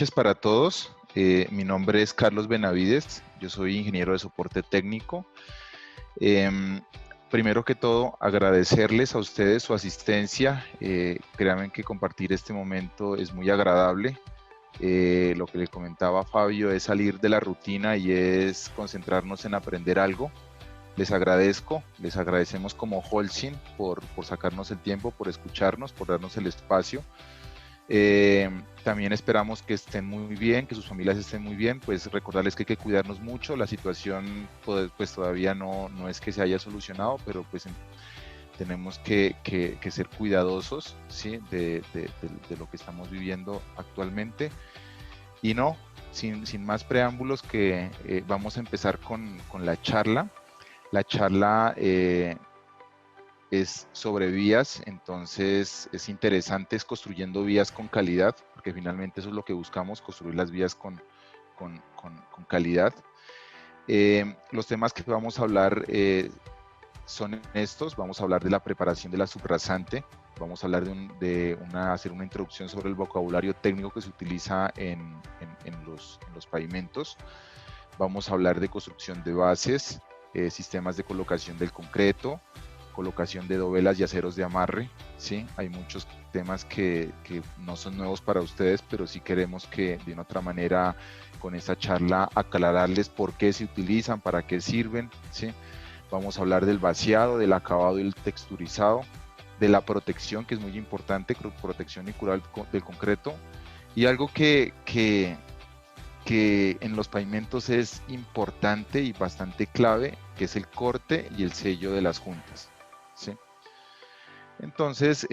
noches para todos. Mi nombre es Carlos Benavides, yo soy ingeniero de soporte técnico. Primero que todo, agradecerles a ustedes su asistencia. Créanme que compartir este momento es muy agradable. Lo que le comentaba a Fabio es salir de la rutina y es concentrarnos en aprender algo. Les agradecemos como Holcim por sacarnos el tiempo, por escucharnos, por darnos el espacio. También esperamos que estén muy bien, que sus familias estén muy bien, pues recordarles que hay que cuidarnos mucho. La situación pues todavía no es que se haya solucionado, pero pues tenemos que ser cuidadosos, ¿sí? de lo que estamos viviendo actualmente. Y no, sin más preámbulos, que vamos a empezar con la charla. La charla es sobre vías, entonces es interesante, es construyendo vías con calidad, porque finalmente eso es lo que buscamos, construir las vías con calidad. Los temas que vamos a hablar son estos. Vamos a hablar de la preparación de la subrasante, vamos a hablar hacer una introducción sobre el vocabulario técnico que se utiliza en los pavimentos. Vamos a hablar de construcción de bases, sistemas de colocación del concreto, colocación de dovelas y aceros de amarre, ¿sí? Hay muchos temas que no son nuevos para ustedes, pero sí queremos que de una otra manera con esta charla aclararles por qué se utilizan, para qué sirven, ¿sí? Vamos a hablar del vaciado, del acabado y el texturizado, de la protección, que es muy importante, protección y curado del concreto, y algo que en los pavimentos es importante y bastante clave, que es el corte y el sello de las juntas, ¿sí? Entonces,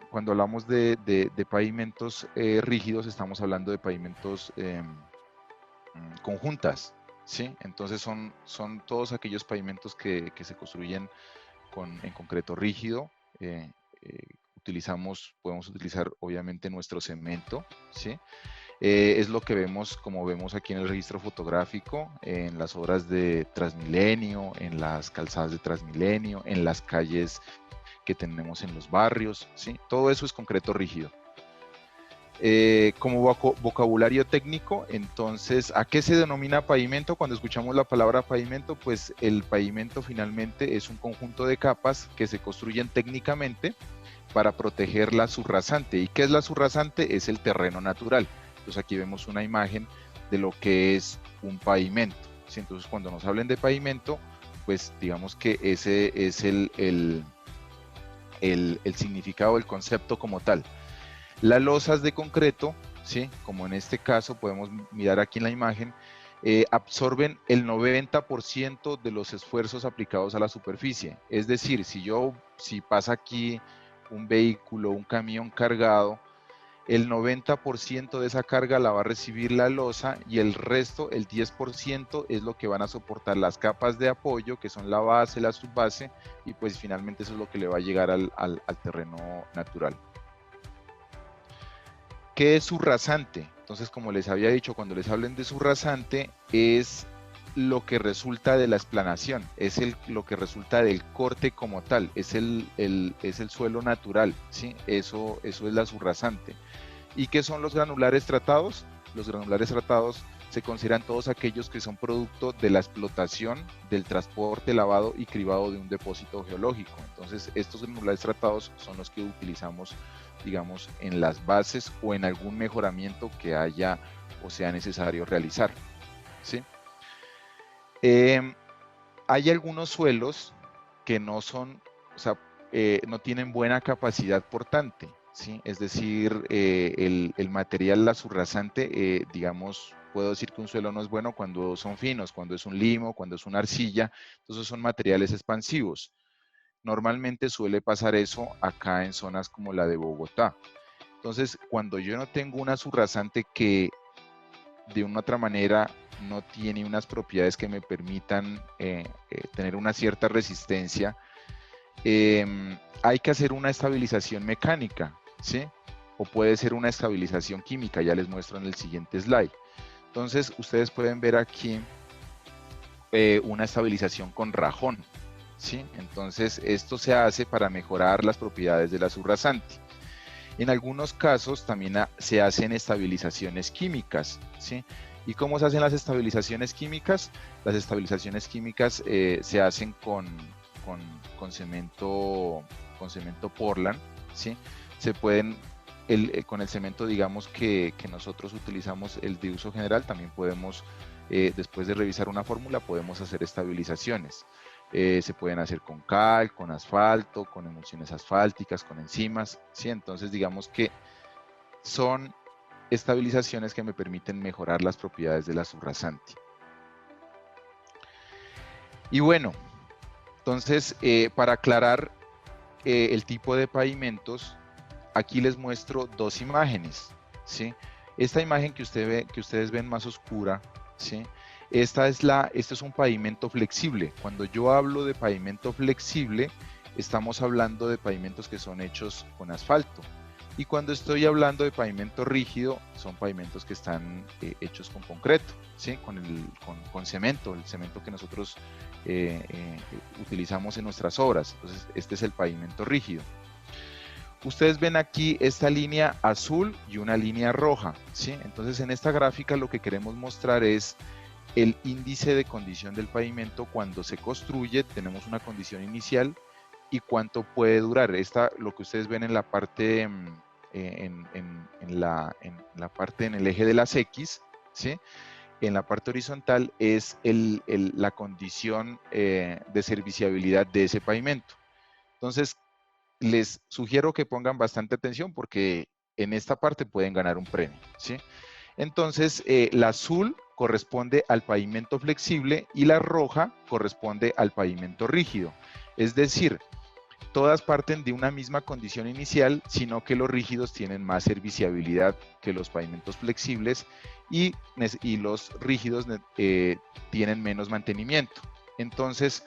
cuando hablamos de pavimentos rígidos, estamos hablando de pavimentos con juntas, ¿sí? Entonces son todos aquellos pavimentos que se construyen en concreto rígido. Podemos utilizar obviamente nuestro cemento, ¿sí? Es lo que vemos, como vemos aquí en el registro fotográfico, en las obras de Transmilenio, en las calzadas de Transmilenio, en las calles que tenemos en los barrios, ¿sí? Todo eso es concreto rígido. Como vocabulario técnico, entonces, ¿a qué se denomina pavimento? Cuando escuchamos la palabra pavimento, pues el pavimento finalmente es un conjunto de capas que se construyen técnicamente para proteger la subrasante. ¿Y qué es la subrasante? Es el terreno natural. Entonces aquí vemos una imagen de lo que es un pavimento, ¿sí? Entonces cuando nos hablen de pavimento, pues digamos que ese es el significado del concepto como tal. Las losas de concreto, ¿sí? Como en este caso podemos mirar aquí en la imagen, absorben el 90% de los esfuerzos aplicados a la superficie. Es decir, si pasa aquí un vehículo, un camión cargado, el 90% de esa carga la va a recibir la losa y el resto, el 10%, es lo que van a soportar las capas de apoyo, que son la base, la subbase, y pues finalmente eso es lo que le va a llegar al terreno natural. ¿Qué es subrasante? Entonces, como les había dicho, cuando les hablen de subrasante, es lo que resulta de la explanación, es lo que resulta del corte como tal, es el suelo natural, ¿sí? Eso es la subrasante. ¿Y qué son los granulares tratados? Los granulares tratados se consideran todos aquellos que son producto de la explotación, del transporte, lavado y cribado de un depósito geológico. Entonces, estos granulares tratados son los que utilizamos, digamos, en las bases o en algún mejoramiento que haya o sea necesario realizar, ¿sí? Hay algunos suelos que no son, o sea, no tienen buena capacidad portante, ¿sí? Es decir, el material, la subrasante, digamos, puedo decir que un suelo no es bueno cuando son finos, cuando es un limo, cuando es una arcilla, entonces son materiales expansivos. Normalmente suele pasar eso acá en zonas como la de Bogotá. Entonces, cuando yo no tengo una subrasante que de una otra manera no tiene unas propiedades que me permitan tener una cierta resistencia, hay que hacer una estabilización mecánica, ¿sí? O puede ser una estabilización química, ya les muestro en el siguiente slide. Entonces, ustedes pueden ver aquí una estabilización con rajón, ¿sí? Entonces, esto se hace para mejorar las propiedades de la subrasante. En algunos casos también se hacen estabilizaciones químicas, ¿sí? ¿Y cómo se hacen las estabilizaciones químicas? Las estabilizaciones químicas se hacen con cemento Portland, ¿sí? Se pueden, con el cemento, digamos, que nosotros utilizamos, el de uso general, también podemos, después de revisar una fórmula, podemos hacer estabilizaciones. Se pueden hacer con cal, con asfalto, con emulsiones asfálticas, con enzimas, ¿sí? Entonces, digamos que son estabilizaciones que me permiten mejorar las propiedades de la subrasante. Y bueno, entonces, para aclarar el tipo de pavimentos, aquí les muestro dos imágenes, ¿sí? Esta imagen que ustedes ven más oscura, ¿sí? Este es un pavimento flexible. Cuando yo hablo de pavimento flexible, estamos hablando de pavimentos que son hechos con asfalto. Y cuando estoy hablando de pavimento rígido, son pavimentos que están hechos con concreto, ¿sí? Con cemento, el cemento que nosotros utilizamos en nuestras obras. Entonces, este es el pavimento rígido. Ustedes ven aquí esta línea azul y una línea roja, ¿sí? Entonces, en esta gráfica lo que queremos mostrar es el índice de condición del pavimento cuando se construye. Tenemos una condición inicial y cuánto puede durar. Lo que ustedes ven en la parte, en el eje de las X, ¿sí? En la parte horizontal es la condición de serviciabilidad de ese pavimento. Entonces, les sugiero que pongan bastante atención porque en esta parte pueden ganar un premio, ¿sí? Entonces, la azul corresponde al pavimento flexible y la roja corresponde al pavimento rígido. Es decir, todas parten de una misma condición inicial, sino que los rígidos tienen más serviciabilidad que los pavimentos flexibles y los rígidos tienen menos mantenimiento. Entonces,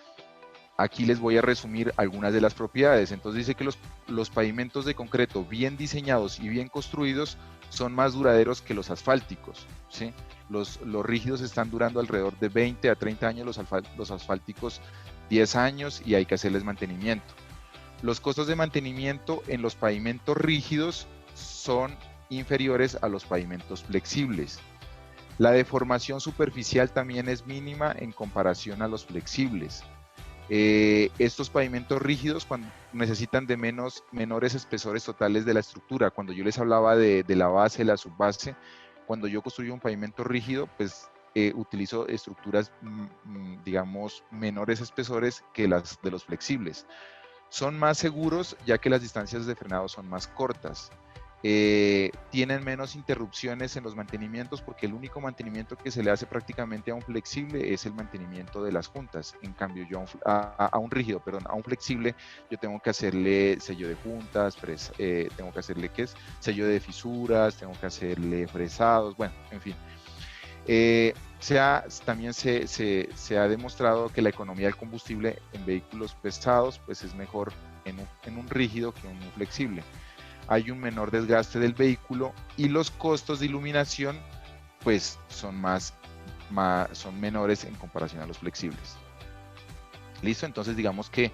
aquí les voy a resumir algunas de las propiedades. Entonces dice que los pavimentos de concreto bien diseñados y bien construidos son más duraderos que los asfálticos, ¿sí? Los rígidos están durando alrededor de 20 a 30 años, los asfálticos 10 años y hay que hacerles mantenimiento. Los costos de mantenimiento en los pavimentos rígidos son inferiores a los pavimentos flexibles. La deformación superficial también es mínima en comparación a los flexibles. Estos pavimentos rígidos necesitan de menores espesores totales de la estructura. Cuando yo les hablaba de la base, la subbase, cuando yo construyo un pavimento rígido, pues utilizo estructuras, digamos, menores espesores que las de los flexibles. Son más seguros ya que las distancias de frenado son más cortas. Tienen menos interrupciones en los mantenimientos porque el único mantenimiento que se le hace prácticamente a un flexible es el mantenimiento de las juntas. En cambio, yo a un rígido, perdón, a un flexible, yo tengo que hacerle sello de juntas, tengo que hacerle sello de fisuras, tengo que hacerle fresados, bueno, en fin. También se ha demostrado que la economía del combustible en vehículos pesados pues es mejor en un rígido que en un flexible. Hay un menor desgaste del vehículo y los costos de iluminación pues son menores en comparación a los flexibles. ¿Listo? Entonces digamos que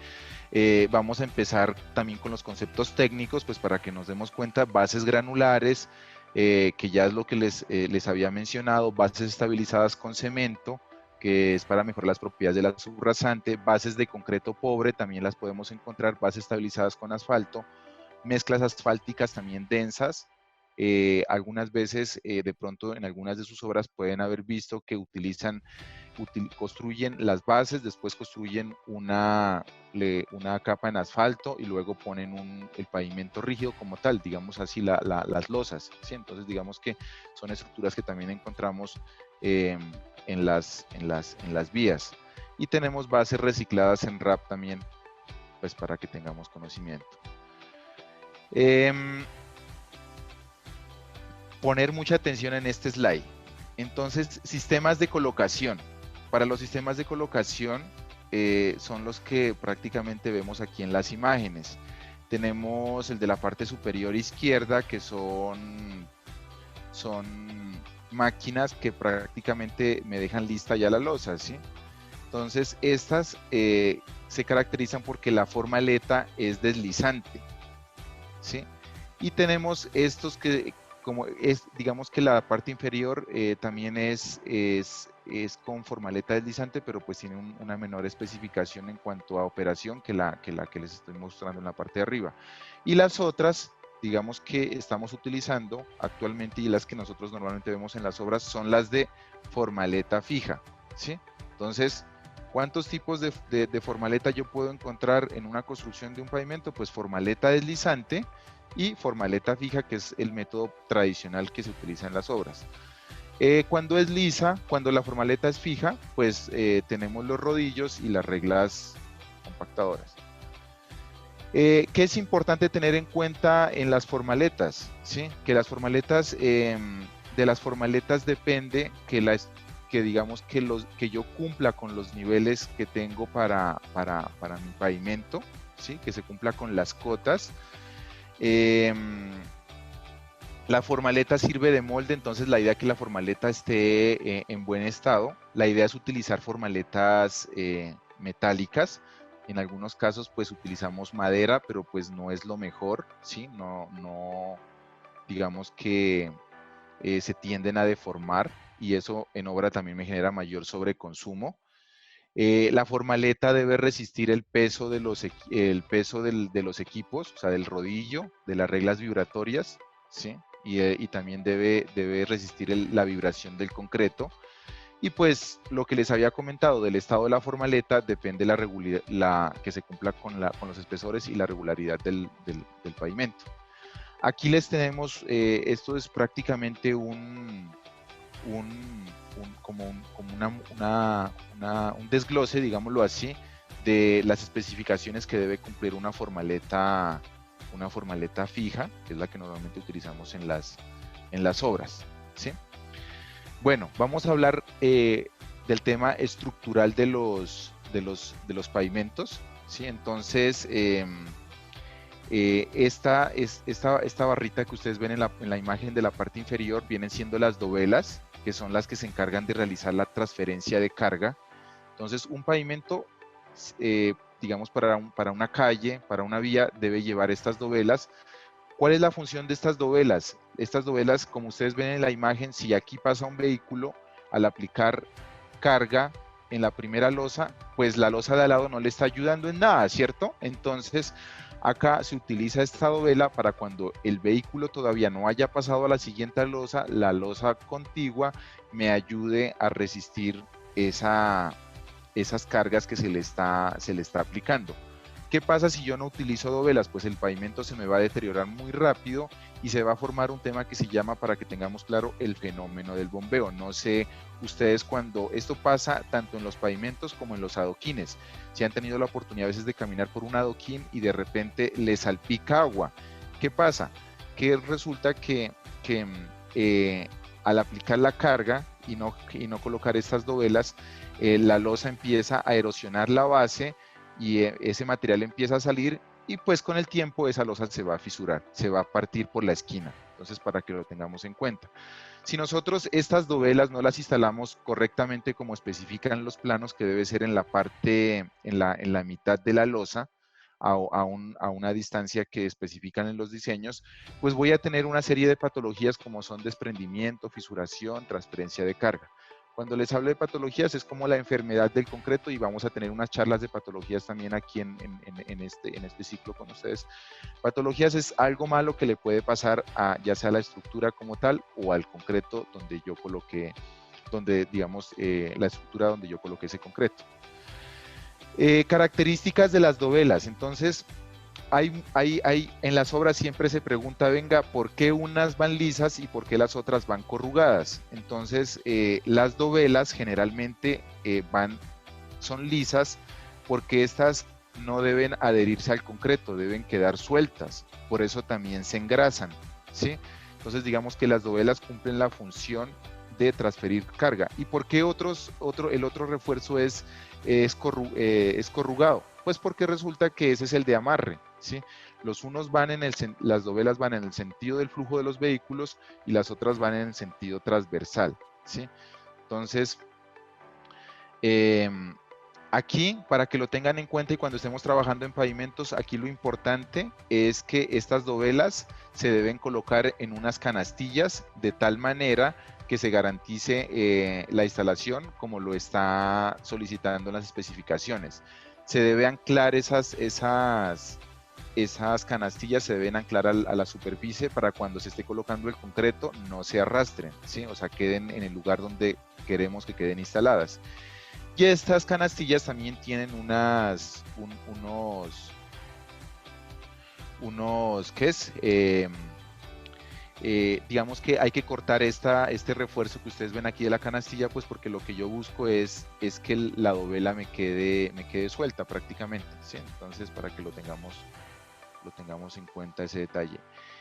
vamos a empezar también con los conceptos técnicos, pues para que nos demos cuenta. Bases granulares, que ya es lo que les había mencionado, bases estabilizadas con cemento, que es para mejorar las propiedades de la subrasante, bases de concreto pobre, también las podemos encontrar, bases estabilizadas con asfalto, mezclas asfálticas también densas. Algunas veces, de pronto en algunas de sus obras pueden haber visto que construyen las bases, después construyen una capa en asfalto y luego ponen el pavimento rígido como tal, digamos así, las losas, ¿sí? Entonces digamos que son estructuras que también encontramos en las vías. Y tenemos bases recicladas en RAP también, pues para que tengamos conocimiento. Poner mucha atención en este slide. Entonces, sistemas de colocación. Para los sistemas de colocación son los que prácticamente vemos aquí en las imágenes. Tenemos el de la parte superior izquierda, que son máquinas que prácticamente me dejan lista ya la losa, ¿sí? Entonces, estas se caracterizan porque la forma aleta es deslizante, ¿sí? Y tenemos estos que, como es, digamos que la parte inferior también es con formaleta deslizante, pero pues tiene una menor especificación en cuanto a operación que la que les estoy mostrando en la parte de arriba. Y las otras, digamos que estamos utilizando actualmente y las que nosotros normalmente vemos en las obras son las de formaleta fija, ¿sí? Entonces, ¿cuántos tipos de formaleta yo puedo encontrar en una construcción de un pavimento? Pues formaleta deslizante y formaleta fija, que es el método tradicional que se utiliza en las obras. Cuando es lisa, cuando la formaleta es fija, pues tenemos los rodillos y las reglas compactadoras. ¿Qué es importante tener en cuenta en las formaletas? ¿Sí? Que las formaletas, de las formaletas depende que digamos que yo cumpla con los niveles que tengo para mi pavimento, ¿sí? Que se cumpla con las cotas. La formaleta sirve de molde, entonces la idea es que la formaleta esté en buen estado. La idea es utilizar formaletas metálicas. En algunos casos pues utilizamos madera, pero pues no es lo mejor, ¿sí? No digamos que se tienden a deformar y eso en obra también me genera mayor sobreconsumo. La formaleta debe resistir el peso de de los equipos, o sea, del rodillo, de las reglas vibratorias, ¿sí? Y también debe resistir la vibración del concreto. Y pues lo que les había comentado del estado de la formaleta depende que se cumpla con los espesores y la regularidad del pavimento. Aquí les tenemos, esto es prácticamente un desglose, digámoslo así, de las especificaciones que debe cumplir una formaleta fija, que es la que normalmente utilizamos en las obras, ¿sí? Bueno, vamos a hablar del tema estructural de los pavimentos, ¿sí? Entonces, esta barrita que ustedes ven en la imagen de la parte inferior vienen siendo las dovelas, que son las que se encargan de realizar la transferencia de carga. Entonces, un pavimento, digamos, para una calle, para una vía, debe llevar estas dovelas. ¿Cuál es la función de estas dovelas? Estas dovelas, como ustedes ven en la imagen, si aquí pasa un vehículo, al aplicar carga en la primera losa, pues la losa de al lado no le está ayudando en nada, ¿cierto? Entonces, acá se utiliza esta dovela para cuando el vehículo todavía no haya pasado a la siguiente losa, la losa contigua me ayude a resistir esas cargas que se le está aplicando. ¿Qué pasa si yo no utilizo dovelas? Pues el pavimento se me va a deteriorar muy rápido y se va a formar un tema que se llama, para que tengamos claro, el fenómeno del bombeo. No sé ustedes, cuando esto pasa tanto en los pavimentos como en los adoquines, si han tenido la oportunidad a veces de caminar por un adoquín y de repente le salpica agua. ¿Qué pasa? Que resulta que al aplicar la carga y no colocar estas dovelas, la losa empieza a erosionar la base y ese material empieza a salir y pues con el tiempo esa losa se va a fisurar, se va a partir por la esquina. Entonces, para que lo tengamos en cuenta. Si nosotros estas dovelas no las instalamos correctamente como especifican los planos, que debe ser en la parte, en la mitad de la losa, a una distancia que especifican en los diseños, pues voy a tener una serie de patologías como son desprendimiento, fisuración, transferencia de carga. Cuando les hablo de patologías es como la enfermedad del concreto, y vamos a tener unas charlas de patologías también aquí en este ciclo con ustedes. Patologías es algo malo que le puede pasar ya sea a la estructura como tal o al concreto donde yo coloqué, digamos, la estructura donde yo coloqué ese concreto. Características de las dovelas. Entonces, en las obras siempre se pregunta, venga, ¿por qué unas van lisas y por qué las otras van corrugadas? Entonces, las dovelas generalmente son lisas porque estas no deben adherirse al concreto, deben quedar sueltas. Por eso también se engrasan, ¿sí? Entonces, digamos que las dovelas cumplen la función de transferir carga. ¿Y por qué el otro refuerzo es corrugado? Pues porque resulta que ese es el de amarre, ¿sí? Las dovelas van en el sentido del flujo de los vehículos y las otras van en el sentido transversal, ¿sí? Entonces, Aquí, para que lo tengan en cuenta y cuando estemos trabajando en pavimentos, aquí lo importante es que estas dovelas se deben colocar en unas canastillas de tal manera que se garantice la instalación como lo está solicitando en las especificaciones. Se debe anclar esas canastillas, se deben anclar a la superficie para cuando se esté colocando el concreto no se arrastren, ¿sí? O sea, queden en el lugar donde queremos que queden instaladas. Y estas canastillas también tienen ¿qué es? Digamos que hay que cortar este refuerzo que ustedes ven aquí de la canastilla, pues porque lo que yo busco es que la dovela me quede suelta prácticamente, ¿sí? Entonces, para que lo tengamos en cuenta ese detalle.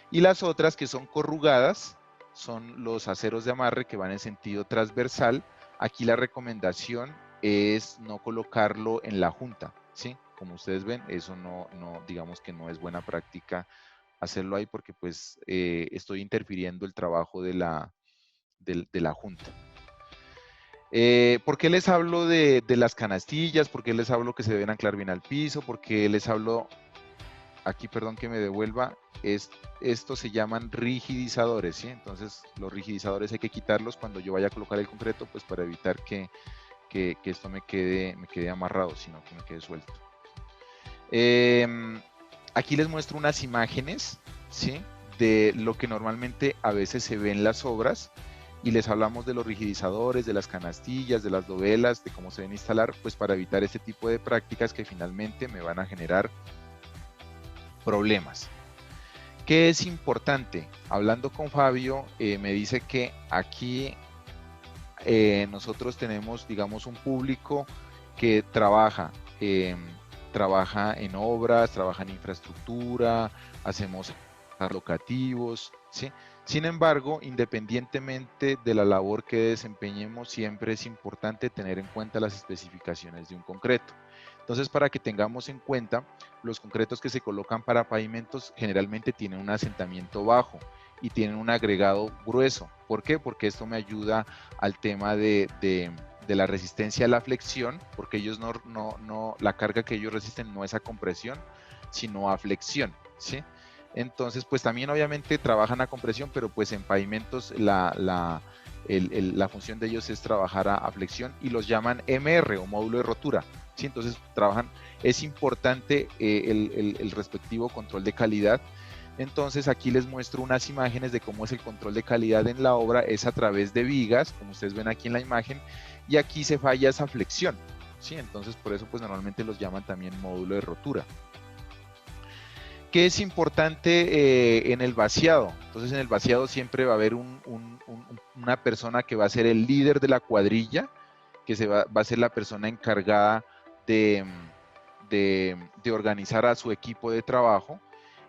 Y las otras que son corrugadas son los aceros de amarre que van en sentido transversal. Aquí la recomendación es no colocarlo en la junta, ¿sí? Como ustedes ven, eso digamos que no es buena práctica hacerlo ahí porque pues estoy interfiriendo el trabajo de la junta. ¿Por qué les hablo de las canastillas? ¿Por qué les hablo que se deben anclar bien al piso? ¿Por qué les hablo, aquí perdón que me devuelva, estos se llaman rigidizadores, ¿sí? Entonces los rigidizadores hay que quitarlos cuando yo vaya a colocar el concreto, pues para evitar que esto me quede amarrado, sino que me quede suelto. Aquí les muestro unas imágenes, ¿sí? De lo que normalmente a veces se ve en las obras y les hablamos de los rigidizadores, de las canastillas, de las dovelas, de cómo se deben instalar, pues para evitar este tipo de prácticas que finalmente me van a generar problemas. ¿Qué es importante? Hablando con Fabio, me dice que aquí nosotros tenemos, digamos, un público que trabaja en obras, trabaja en infraestructura, hacemos locativos, ¿sí? Sin embargo, independientemente de la labor que desempeñemos, siempre es importante tener en cuenta las especificaciones de un concreto. Entonces, para que tengamos en cuenta, los concretos que se colocan para pavimentos generalmente tienen un asentamiento bajo y tienen un agregado grueso. ¿Por qué? Porque esto me ayuda al tema de la resistencia a la flexión, porque ellos la carga que ellos resisten no es a compresión, sino a flexión, ¿sí? Entonces, pues también obviamente trabajan a compresión, pero pues en pavimentos la función de ellos es trabajar a flexión y los llaman MR o módulo de rotura, ¿sí? Entonces trabajan, es importante el respectivo control de calidad. Entonces aquí les muestro unas imágenes de cómo es el control de calidad en la obra, es a través de vigas, como ustedes ven aquí en la imagen, y aquí se falla esa flexión, ¿sí? Entonces por eso pues normalmente los llaman también módulo de rotura. ¿Qué es importante en el vaciado? Entonces en el vaciado siempre va a haber una persona que va a ser el líder de la cuadrilla, que va a ser la persona encargada de organizar a su equipo de trabajo.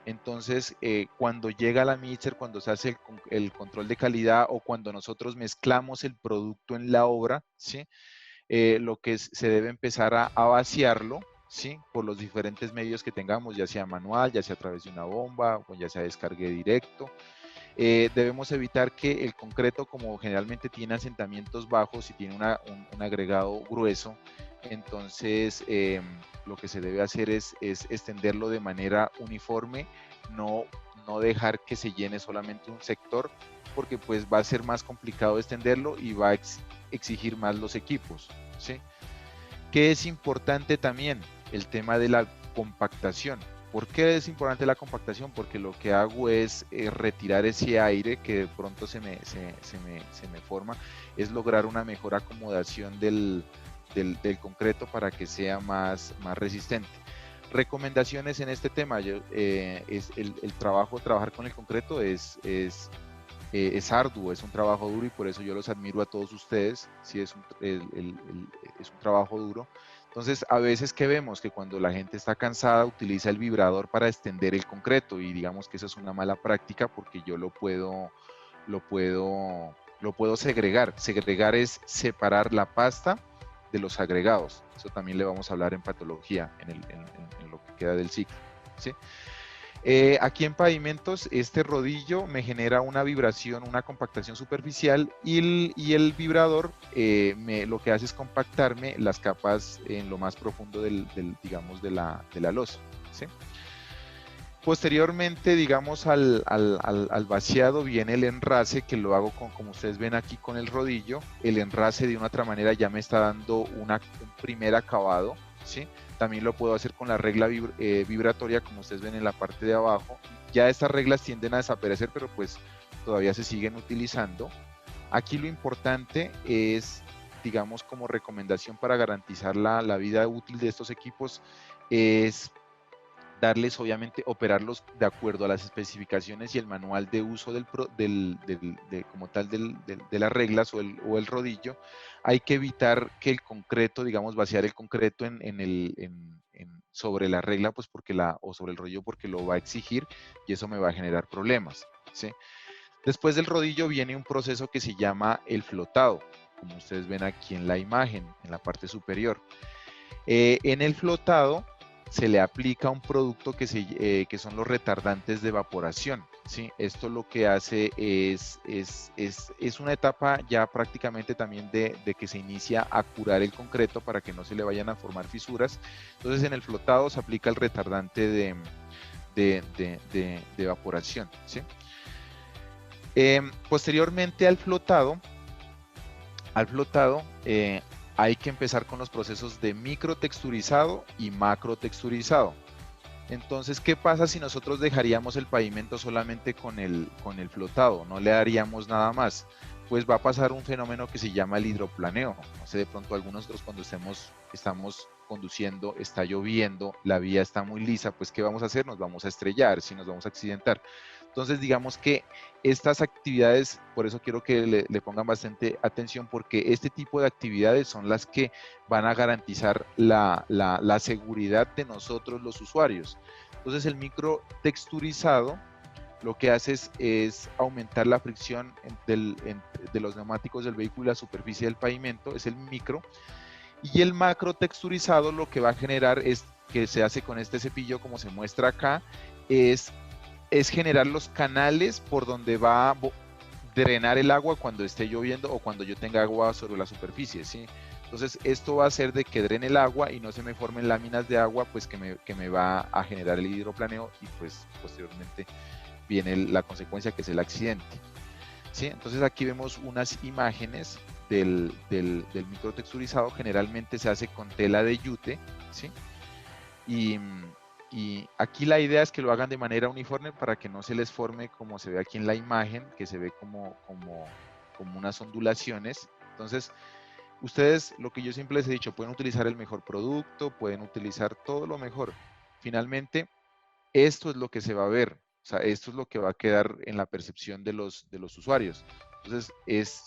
Entonces, cuando llega la mixer, cuando se hace el control de calidad o cuando nosotros mezclamos el producto en la obra, ¿sí? Lo que se debe empezar a vaciarlo, ¿sí? Por los diferentes medios que tengamos, ya sea manual, ya sea a través de una bomba o ya sea descargue directo. Debemos evitar que el concreto, como generalmente tiene asentamientos bajos y tiene un agregado grueso, entonces lo que se debe hacer es extenderlo de manera uniforme, no dejar que se llene solamente un sector, porque pues va a ser más complicado extenderlo y va a exigir más los equipos, ¿sí? ¿Qué es importante también? El tema de la compactación. ¿Por qué es importante la compactación? Porque lo que hago es retirar ese aire que de pronto se me forma, es lograr una mejor acomodación del concreto para que sea más resistente. Recomendaciones en este tema, trabajar con el concreto es arduo, es un trabajo duro y por eso yo los admiro a todos ustedes, sí, es un trabajo duro. Entonces, a veces que vemos que cuando la gente está cansada utiliza el vibrador para extender el concreto y digamos que eso es una mala práctica porque yo lo puedo segregar. Segregar es separar la pasta de los agregados. Eso también le vamos a hablar en patología, en lo que queda del ciclo, ¿sí? Aquí en pavimentos, este rodillo me genera una vibración, una compactación superficial y el vibrador lo que hace es compactarme las capas en lo más profundo digamos, de la losa, ¿sí? Posteriormente, digamos, al vaciado viene el enrace, que lo hago como ustedes ven aquí con el rodillo. El enrace de una otra manera ya me está dando un primer acabado, ¿sí? También lo puedo hacer con la regla vibratoria, como ustedes ven en la parte de abajo. Ya estas reglas tienden a desaparecer, pero pues todavía se siguen utilizando. Aquí lo importante es, digamos, como recomendación para garantizar la vida útil de estos equipos, es darles, obviamente, operarlos de acuerdo a las especificaciones y el manual de uso como tal de las reglas o el rodillo. Hay que evitar que el concreto, digamos, vaciar el concreto sobre la regla, pues o sobre el rodillo, porque lo va a exigir y eso me va a generar problemas, ¿sí? Después del rodillo viene un proceso que se llama el flotado, como ustedes ven aquí en la imagen, en la parte superior. En el flotado se le aplica un producto que son los retardantes de evaporación, ¿sí? Esto lo que hace es una etapa ya prácticamente también de que se inicia a curar el concreto para que no se le vayan a formar fisuras. Entonces en el flotado se aplica el retardante de evaporación, ¿sí? Posteriormente al flotado hay que empezar con los procesos de microtexturizado y macrotexturizado. Entonces, ¿qué pasa si nosotros dejaríamos el pavimento solamente con el flotado? No le daríamos nada más. Pues va a pasar un fenómeno que se llama el hidroplaneo. No sé, de pronto algunos de nosotros cuando estamos conduciendo, está lloviendo, la vía está muy lisa, pues ¿qué vamos a hacer? Nos vamos a estrellar, si nos vamos a accidentar. Entonces, digamos que estas actividades, por eso quiero que le pongan bastante atención, porque este tipo de actividades son las que van a garantizar la seguridad de nosotros los usuarios. Entonces, el microtexturizado lo que hace es aumentar la fricción de los neumáticos del vehículo y la superficie del pavimento, es el micro. Y el macro texturizado lo que va a generar es, que se hace con este cepillo como se muestra acá, es generar los canales por donde va a drenar el agua cuando esté lloviendo o cuando yo tenga agua sobre la superficie, ¿sí? Entonces esto va a hacer de que drene el agua y no se me formen láminas de agua, pues que me va a generar el hidroplaneo y pues posteriormente viene la consecuencia, que es el accidente, ¿sí? Entonces aquí vemos unas imágenes del microtexturizado. Generalmente se hace con tela de yute, ¿sí? Y aquí la idea es que lo hagan de manera uniforme para que no se les forme como se ve aquí en la imagen, que se ve como unas ondulaciones. Entonces, ustedes, lo que yo siempre les he dicho, pueden utilizar el mejor producto, pueden utilizar todo lo mejor. Finalmente, esto es lo que se va a ver, o sea, esto es lo que va a quedar en la percepción de los usuarios. Entonces,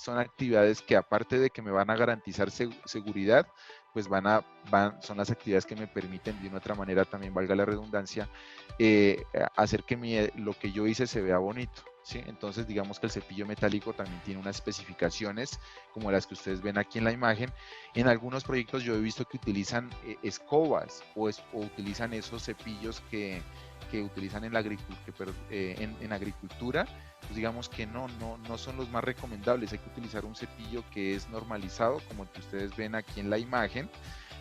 son actividades que, aparte de que me van a garantizar seguridad, pues son las actividades que me permiten, de una otra manera, también valga la redundancia, hacer que lo que yo hice se vea bonito, ¿sí? Entonces, digamos que el cepillo metálico también tiene unas especificaciones como las que ustedes ven aquí en la imagen. En algunos proyectos yo he visto que utilizan escobas o utilizan esos cepillos que utilizan en la agricultura, pues digamos que no son los más recomendables. Hay que utilizar un cepillo que es normalizado, como el que ustedes ven aquí en la imagen.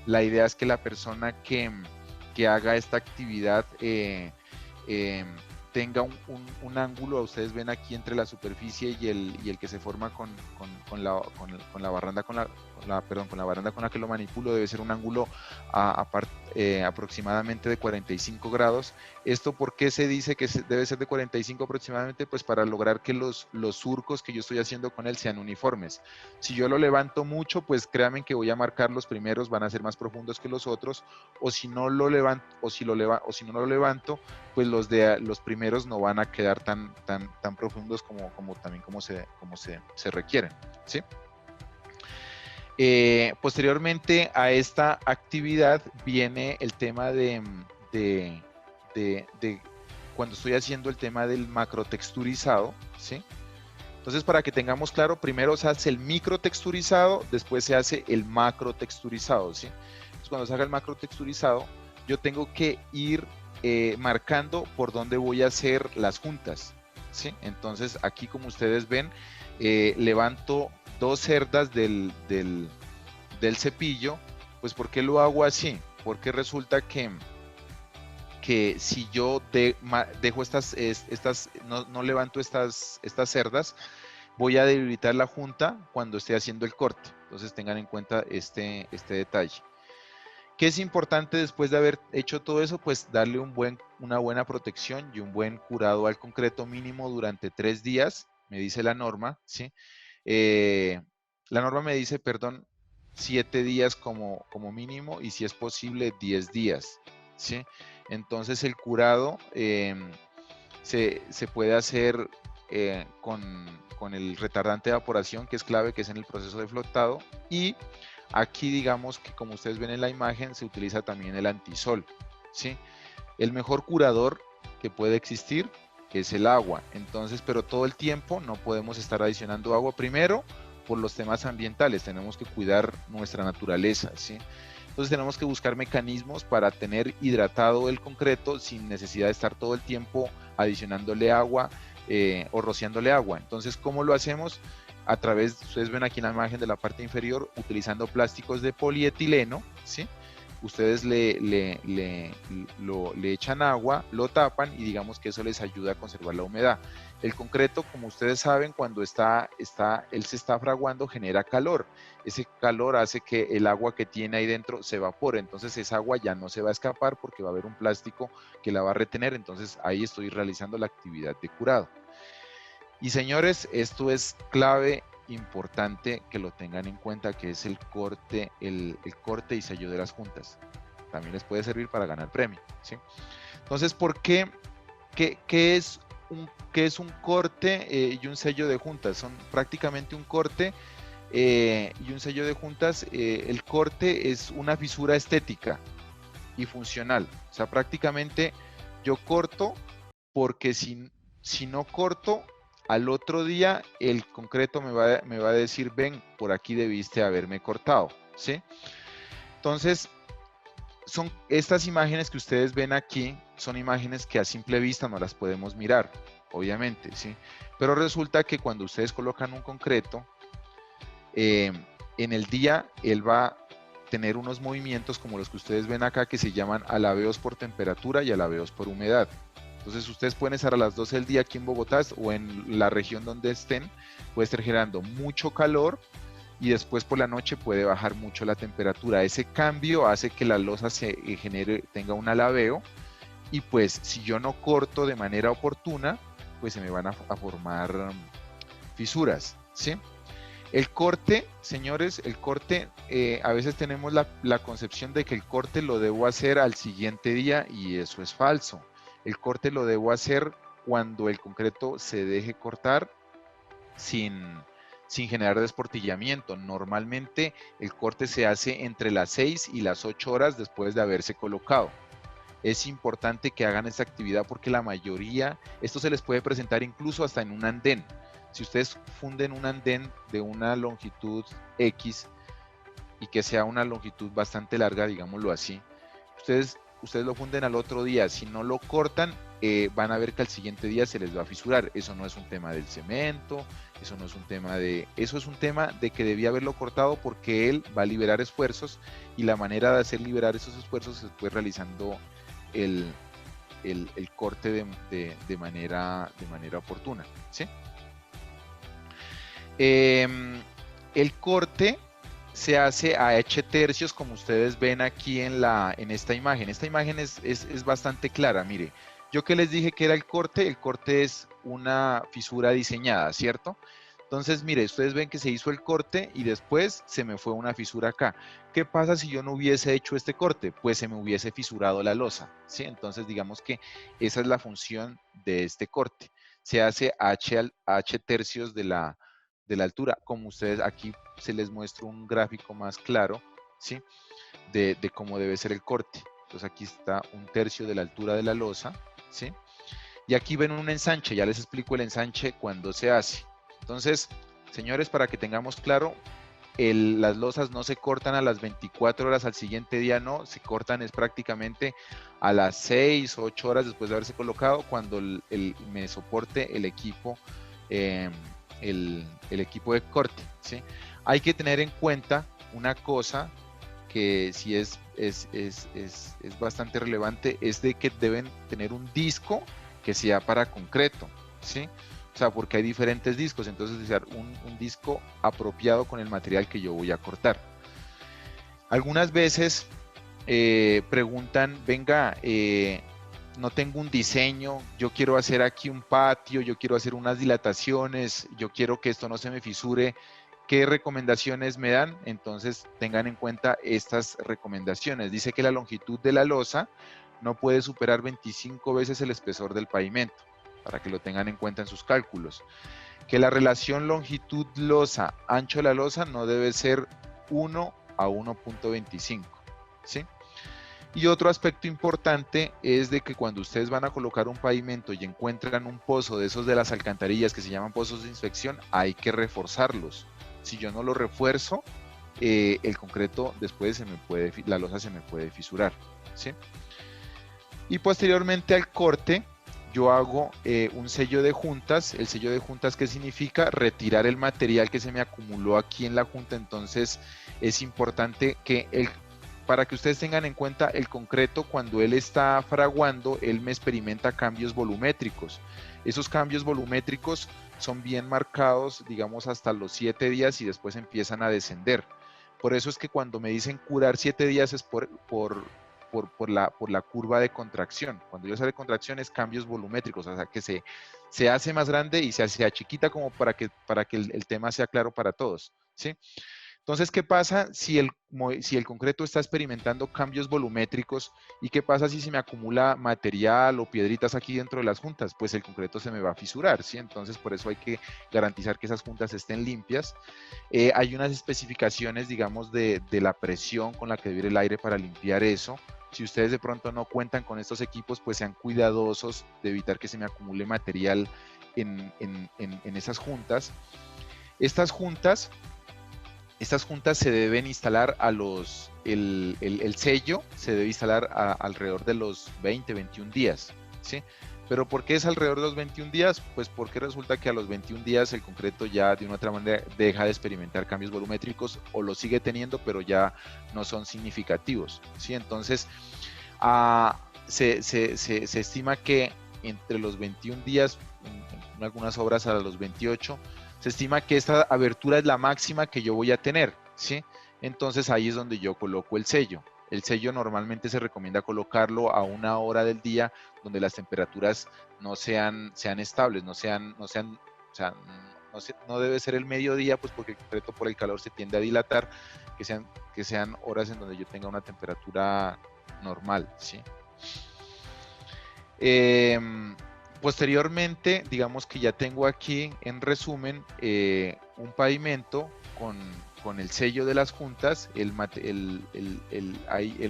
La idea es que la persona que haga esta actividad tenga un ángulo, ustedes ven aquí entre la superficie y el que se forma con la baranda con la baranda con la que lo manipulo, debe ser un ángulo aproximadamente de 45 grados. ¿Esto por qué se dice que debe ser de 45 aproximadamente? Pues para lograr que los surcos que yo estoy haciendo con él sean uniformes. Si yo lo levanto mucho, pues créanme que voy a marcar los primeros, van a ser más profundos que los otros, o si no lo levanto, no lo levanto, pues los primeros no van a quedar tan profundos como se requieren, ¿sí? Posteriormente a esta actividad viene el tema de cuando estoy haciendo el tema del macrotexturizado, ¿sí? Entonces, para que tengamos claro, primero se hace el microtexturizado, después se hace el macrotexturizado, ¿sí? Entonces, cuando se haga el macrotexturizado, yo tengo que ir marcando por dónde voy a hacer las juntas, ¿sí? Entonces aquí, como ustedes ven, levanto 2 cerdas del cepillo. Pues ¿por qué lo hago así? Porque resulta que si yo dejo no levanto estas cerdas, voy a debilitar la junta cuando esté haciendo el corte. Entonces tengan en cuenta este detalle. ¿Qué es importante después de haber hecho todo eso? Pues darle una buena protección y un buen curado al concreto mínimo durante 3 días, me dice la norma, ¿sí? La norma me dice, perdón, 7 días como mínimo, y si es posible 10 días, ¿sí? Entonces el curado se puede hacer con el retardante de evaporación, que es clave, que es en el proceso de flotado, y aquí digamos que, como ustedes ven en la imagen, se utiliza también el antisol, ¿sí? El mejor curador que puede existir es el agua. Entonces, pero todo el tiempo no podemos estar adicionando agua. Primero, por los temas ambientales, tenemos que cuidar nuestra naturaleza, ¿sí? Entonces tenemos que buscar mecanismos para tener hidratado el concreto sin necesidad de estar todo el tiempo adicionándole agua o rociándole agua. Entonces, ¿cómo lo hacemos? A través, ustedes ven aquí en la imagen de la parte inferior, utilizando plásticos de polietileno, ¿sí? Ustedes le echan agua, lo tapan, y digamos que eso les ayuda a conservar la humedad. El concreto, como ustedes saben, cuando él se está fraguando, genera calor. Ese calor hace que el agua que tiene ahí dentro se evapore. Entonces esa agua ya no se va a escapar porque va a haber un plástico que la va a retener. Entonces ahí estoy realizando la actividad de curado. Y señores, esto es clave, importante que lo tengan en cuenta, que es el corte y sello de las juntas. También les puede servir para ganar premio, ¿sí? Entonces, ¿por qué? ¿Qué es un corte y un sello de juntas? Son prácticamente un corte y un sello de juntas. El corte es una fisura estética y funcional. O sea, prácticamente yo corto porque si no corto, al otro día el concreto me va a decir, ven, por aquí debiste haberme cortado, ¿sí? Entonces, son estas imágenes que ustedes ven aquí, son imágenes que a simple vista no las podemos mirar, obviamente, ¿sí? Pero resulta que cuando ustedes colocan un concreto, en el día él va a tener unos movimientos como los que ustedes ven acá, que se llaman alabeos por temperatura y alabeos por humedad. Entonces ustedes pueden estar a las 12 del día aquí en Bogotá o en la región donde estén, puede estar generando mucho calor, y después por la noche puede bajar mucho la temperatura. Ese cambio hace que la losa tenga un alabeo, y pues si yo no corto de manera oportuna, pues se me van a formar fisuras, ¿sí? El corte, señores, el corte, a veces tenemos la concepción de que el corte lo debo hacer al siguiente día, y eso es falso. El corte lo debo hacer cuando el concreto se deje cortar sin generar desportillamiento. Normalmente el corte se hace entre las 6 y las 8 horas después de haberse colocado. Es importante que hagan esta actividad porque la mayoría, esto se les puede presentar incluso hasta en un andén. Si ustedes funden un andén de una longitud X y que sea una longitud bastante larga, digámoslo así, ustedes lo funden al otro día. Si no lo cortan, van a ver que al siguiente día se les va a fisurar. Eso no es un tema del cemento, eso es un tema de que debía haberlo cortado porque él va a liberar esfuerzos, y la manera de hacer liberar esos esfuerzos es pues realizando el corte de manera oportuna, ¿sí? El corte se hace a H tercios, como ustedes ven aquí en esta imagen. Esta imagen es bastante clara. Mire, yo que les dije que era el corte es una fisura diseñada, ¿cierto? Entonces, mire, ustedes ven que se hizo el corte y después se me fue una fisura acá. ¿Qué pasa si yo no hubiese hecho este corte? Pues se me hubiese fisurado la losa, ¿sí? Entonces, digamos que esa es la función de este corte. Se hace a H tercios de la altura, como ustedes aquí se les muestra un gráfico más claro, ¿sí? De cómo debe ser el corte. Entonces aquí está 1/3 de la altura de la losa, ¿sí? Y aquí ven un ensanche, ya les explico el ensanche cuando se hace. Entonces, señores, para que tengamos claro, las losas no se cortan a las 24 horas al siguiente día, no, se cortan es prácticamente a las 6 o 8 horas después de haberse colocado, cuando me soporte el equipo, el equipo de corte, ¿sí? Hay que tener en cuenta una cosa que sí es bastante relevante, es de que deben tener un disco que sea para concreto, ¿sí? O sea, porque hay diferentes discos, entonces desear un disco apropiado con el material que yo voy a cortar. Algunas veces preguntan, venga, no tengo un diseño, yo quiero hacer aquí un patio, yo quiero hacer unas dilataciones, yo quiero que esto no se me fisure, ¿qué recomendaciones me dan? Entonces tengan en cuenta estas recomendaciones. Dice que la longitud de la losa no puede superar 25 veces el espesor del pavimento, para que lo tengan en cuenta en sus cálculos. Que la relación longitud losa, ancho de la losa no debe ser 1 a 1.25, ¿sí? Y otro aspecto importante es de que cuando ustedes van a colocar un pavimento y encuentran un pozo de esos de las alcantarillas que se llaman pozos de inspección, hay que reforzarlos. Si yo no lo refuerzo, el concreto después la losa se me puede fisurar, ¿sí? Y posteriormente al corte, yo hago un sello de juntas. El sello de juntas, ¿qué significa? Retirar el material que se me acumuló aquí en la junta. Entonces es importante que para que ustedes tengan en cuenta, el concreto, cuando él está fraguando, él me experimenta cambios volumétricos. Esos cambios volumétricos son bien marcados, digamos, hasta los 7 días y después empiezan a descender. Por eso es que cuando me dicen curar 7 días es por la curva de contracción. Cuando yo sale de contracción es cambios volumétricos, o sea que se hace más grande y se hace chiquita como para que el tema sea claro para todos, ¿sí? Entonces, ¿qué pasa si el concreto está experimentando cambios volumétricos? ¿Y qué pasa si se me acumula material o piedritas aquí dentro de las juntas? Pues el concreto se me va a fisurar, ¿sí? Entonces, por eso hay que garantizar que esas juntas estén limpias. Hay unas especificaciones, digamos, de la presión con la que debe ir el aire para limpiar eso. Si ustedes de pronto no cuentan con estos equipos, pues sean cuidadosos de evitar que se me acumule material en esas juntas. Estas juntas se deben instalar el sello se debe instalar alrededor de los 20, 21 días, ¿sí? ¿Pero por qué es alrededor de los 21 días? Pues porque resulta que a los 21 días el concreto ya de una otra manera deja de experimentar cambios volumétricos o lo sigue teniendo, pero ya no son significativos, ¿sí? Entonces, se estima que entre los 21 días, en algunas obras a los 28, se estima que esta abertura es la máxima que yo voy a tener, ¿sí? Entonces ahí es donde yo coloco el sello. El sello normalmente se recomienda colocarlo a una hora del día donde las temperaturas no sean estables, o sea, no debe ser el mediodía, pues porque el concreto por el calor se tiende a dilatar, que sean horas en donde yo tenga una temperatura normal, ¿sí? Posteriormente, digamos que ya tengo aquí en resumen un pavimento con el sello de las juntas. El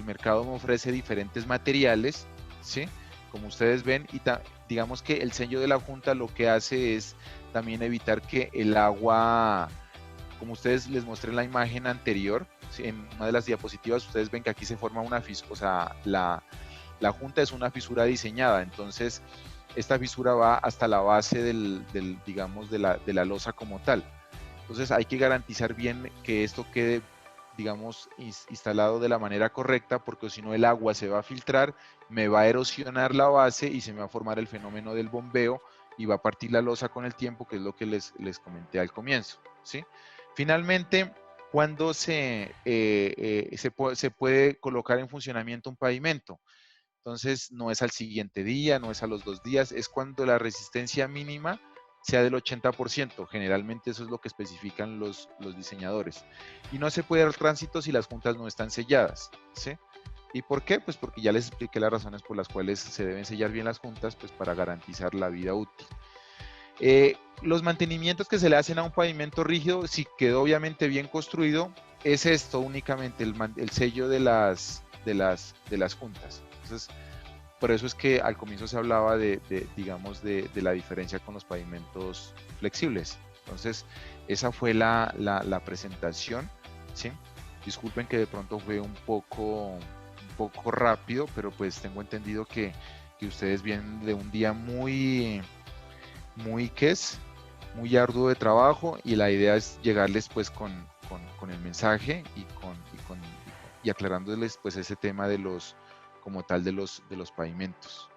mercado me ofrece diferentes materiales, ¿sí? Como ustedes ven, y digamos que el sello de la junta lo que hace es también evitar que el agua, como ustedes les mostré en la imagen anterior, ¿sí? En una de las diapositivas ustedes ven que aquí se forma una fisura, o sea, la junta es una fisura diseñada, entonces esta fisura va hasta la base digamos, de la losa como tal. Entonces hay que garantizar bien que esto quede, digamos, instalado de la manera correcta, porque si no el agua se va a filtrar, me va a erosionar la base y se me va a formar el fenómeno del bombeo y va a partir la losa con el tiempo, que es lo que les comenté al comienzo, ¿sí? Finalmente, cuando se puede colocar en funcionamiento un pavimento. Entonces, no es al siguiente día, no es a los 2 días, es cuando la resistencia mínima sea del 80%. Generalmente eso es lo que especifican los diseñadores. Y no se puede dar tránsito si las juntas no están selladas, ¿sí? ¿Y por qué? Pues porque ya les expliqué las razones por las cuales se deben sellar bien las juntas, pues para garantizar la vida útil. Los mantenimientos que se le hacen a un pavimento rígido, si quedó obviamente bien construido, es esto únicamente, el sello de las juntas. Entonces, por eso es que al comienzo se hablaba digamos, de la diferencia con los pavimentos flexibles. Entonces, esa fue la presentación, ¿sí? Disculpen que de pronto fue un poco rápido, pero pues tengo entendido que ustedes vienen de un día ¿qué es? Muy arduo de trabajo, y la idea es llegarles pues con el mensaje y aclarándoles pues ese tema de los, como tal, de los pavimentos.